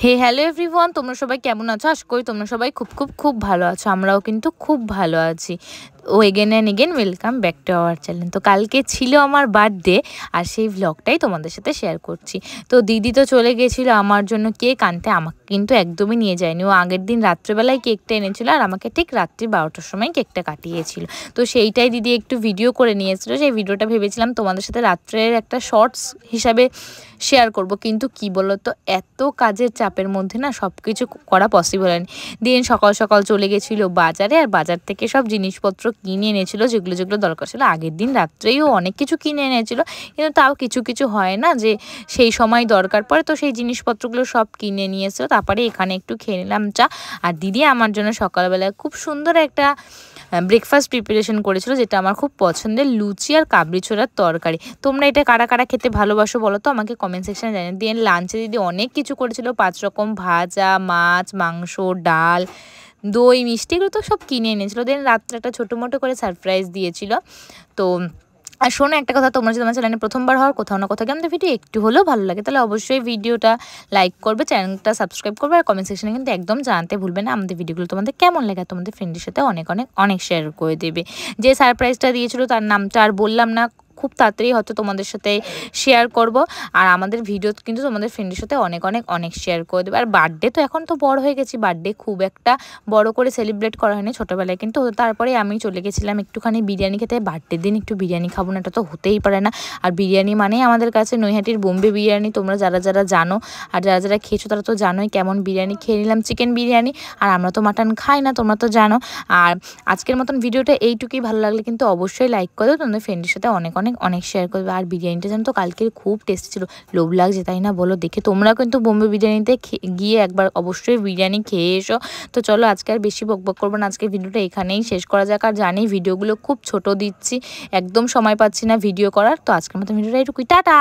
হে hello everyone, তোমরা সবাই কেমন আছো? আশা করি তোমরা সবাই খুব খুব খুব ভালো আছো। আমরাও কিন্তু খুব ভালো আছি। ও again and again welcome back to our channel. তো কালকে ছিল আমার বার্থডে, আর সেই ভ্লগটাই তোমাদের সাথে শেয়ার করছি। তো দিদি তো চলে গেছিলো আমার জন্য কেক আনতে, আমাকে কিন্তু একদমই নিয়ে যায়নি। ও আগের দিন রাত্রেবেলায় কেকটা এনেছিল, আর আমাকে ঠিক রাত্রি 12টার সময় কেকটা কাটিয়েছিল। তো সেইটাই দিদি একটু ভিডিও করে নিয়েছিল। সেই ভিডিওটা ভেবেছিলাম তোমাদের সাথে রাত্রের একটা শর্টস হিসাবে শেয়ার করব, কিন্তু কি বলো তো, এত কাজের চাপের মধ্যে না সব কিছু করা পসিবল হয়নি। দিন সকাল সকাল চলে গেছিলো বাজারে, আর বাজার থেকে সব জিনিসপত্র কিনে এনেছিল, যেগুলো যেগুলো দরকার ছিল। আগের দিন রাত্রেও অনেক কিছু কিনে এনেছিল, কিন্তু তাও কিছু কিছু হয় না যে সেই সময় দরকার পড়ে। তো সেই জিনিসপত্রগুলো সব কিনে নিয়ে এসেছিল। তারপরে এখানে একটু খেয়ে নিলাম চা, আর দিদি আমার জন্য সকালবেলায় খুব সুন্দর একটা ব্রেকফাস্ট প্রিপারেশন করেছিল, যেটা আমার খুব পছন্দের, লুচি আর কাবলি ছোলার তরকারি। তোমরা এটা কারা কারা খেতে ভালোবাসো বলো তো আমাকে কমেন্ট সেকশনে জানিয়ে। দিয়ে লাঞ্চে দিদি অনেক কিছু করেছিল, 5 রকম ভাজা, মাছ, মাংস, ডাল, দই, মিষ্টি, এগুলো তো সব কিনে এনেছিল। দেন রাত্রে একটা ছোটো মোটো করে সারপ্রাইজ দিয়েছিল। তো আর শোনো একটা কথা, তোমরা যদি আমার চ্যানেলে প্রথমবার হওয়ার কোথাও না কোথাও আমাদের ভিডিও একটু হলেও ভালো লাগে, তাহলে অবশ্যই ভিডিওটা লাইক করবে, চ্যানেলটা সাবস্ক্রাইব করবে, আর কমেন্ট সেকশনে কিন্তু একদম জানাতে ভুলবে না আমাদের ভিডিওগুলো তোমাদের কেমন লাগে। তোমাদের ফ্রেন্ডের সাথে অনেক অনেক অনেক শেয়ার করে দেবে। যে সারপ্রাইজটা দিয়েছিল তার নামটা আর বললাম না, খুব তাড়াতাড়ি হয়তো তোমাদের সাথে শেয়ার করব। আর আমাদের ভিডিও কিন্তু তোমাদের ফ্রেন্ডের সাথে অনেক অনেক অনেক শেয়ার করে দেবে। আর বার্থডে তো এখন তো বড় হয়ে গেছি, বার্থডে খুব একটা বড় করে সেলিব্রেট করা হয়নি, ছোটোবেলায় কিন্তু। তারপরে আমি চলে গেছিলাম একটুখানি বিরিয়ানি খেতে। বার্থডের দিন একটু বিরিয়ানি খাবো না, এটা তো হতেই পারে না। আর বিরিয়ানি মানেই আমাদের কাছে নৈহাটির বোম্বে বিরিয়ানি। তোমরা যারা যারা জানো আর যারা যারা খেয়েছো তারা তো জানোই কেমন বিরিয়ানি। খেয়ে নিলাম চিকেন বিরিয়ানি, আর আমরা তো মাটন খাই না, তোমরা তো জানো। আর আজকের মতন ভিডিওটা এইটুকুই। ভালো লাগলে কিন্তু অবশ্যই লাইক করে দেবো, তোমাদের ফ্রেন্ডের সাথে অনেক অনেক অনেক শেয়ার করবে। আর বিরিয়ানিটা জানো তো কালকের খুব টেস্টি ছিল, লোভ লাগছে তাই না বলো দেখে। তোমরা কিন্তু বোম্বে বিরিয়ানিতে গিয়ে একবার অবশ্যই বিরিয়ানি খেয়ে এসো। তো চলো আজকে আর বেশি বকবক করবো না, আজকে ভিডিওটা এখানেই শেষ করা যাক। আর জানি ভিডিওগুলো খুব ছোট দিচ্ছি, একদম সময় পাচ্ছি না ভিডিও করার। তো আজকের মতো ভিডিওটা এইটুকুই, টাটা।